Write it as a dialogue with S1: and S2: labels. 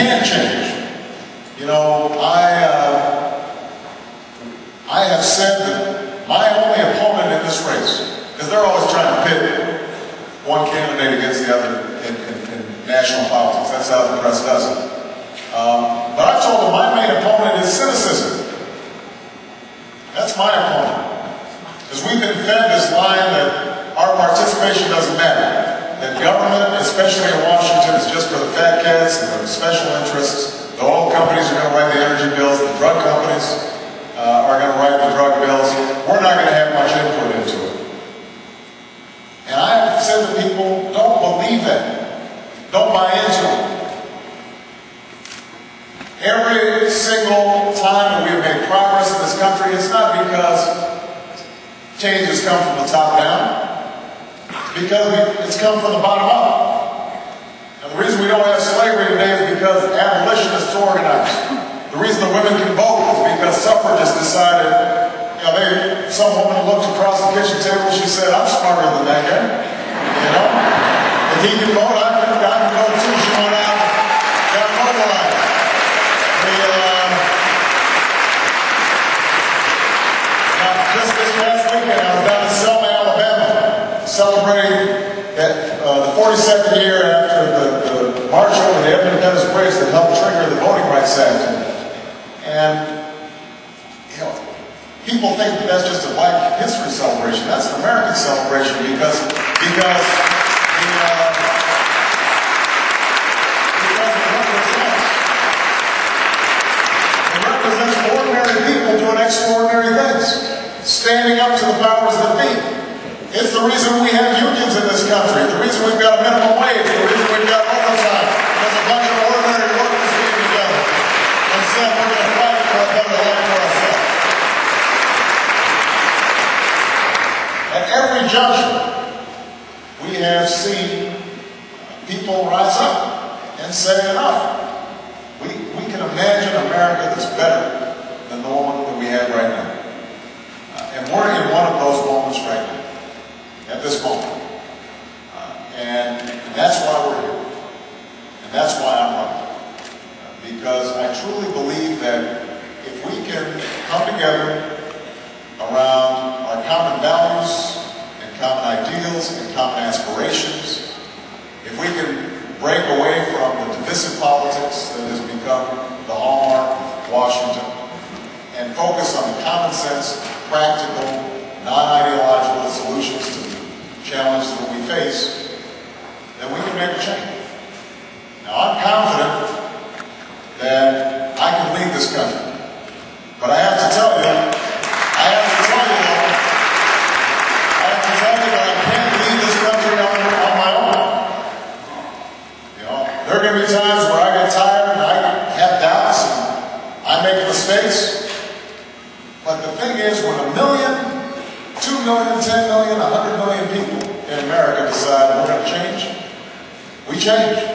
S1: can change. You know, I have said that my only opponent in this race, because they're always trying to pit one candidate against the other in national politics. That's how the press does it. But I've told them my main opponent is cynicism. That's my opponent. Because we've been fed this line that our participation doesn't matter. That government, especially in Washington, is just for the fat cats and the special interests. The oil companies are going to write the energy bills. The drug companies are going to write the drug bills. We're not going to have much input into it. And I have said to people, don't believe that. Don't buy into it. Every single time that we have made progress in this country, it's not because changes come from the top down. Because it's come from the bottom up. And the reason we don't have slavery today is because abolitionists organized. The reason the women can vote is because suffragists decided, you know, some woman looked across the kitchen table and she said, I'm smarter than that guy. You know? If he can vote, I can vote too. She went out, got mobilized. Just this past weekend, I was down in Selma, Alabama, celebrating the 42nd year after the march over the Independence Bridge that helped trigger the Voting Rights Act. And, you know, people think that that's just a Black history celebration. That's an American celebration because it represents ordinary people doing extraordinary things, standing up to the powers that be. It's the reason we have unions in this country, the reason we've got a minimum wage, the reason we've got overtime. There's a bunch of ordinary workers getting together and said we're going to fight for a better life for ourselves. At every junction, we have seen people rise up and say enough. We can imagine America that's better than the one that we have right now. And we're in one of those moments right now. At this moment. And that's why we're here. And that's why I'm running. Because I truly believe that if we can come together around our common values and common ideals and common aspirations, if we can break away from the divisive politics that has become the hallmark of Washington and focus on the common sense, practical, non-ideological solutions to the challenges that we face, then we can make a change. Now, I'm confident that I can lead this country. But I have to tell you that I can't lead this country on my own. You know, there are going to be times where I get tired and I have doubts and I make mistakes. But the thing is, when 1 million, 2 million, 10 million, 100 million people in America decide we're going to change, we change.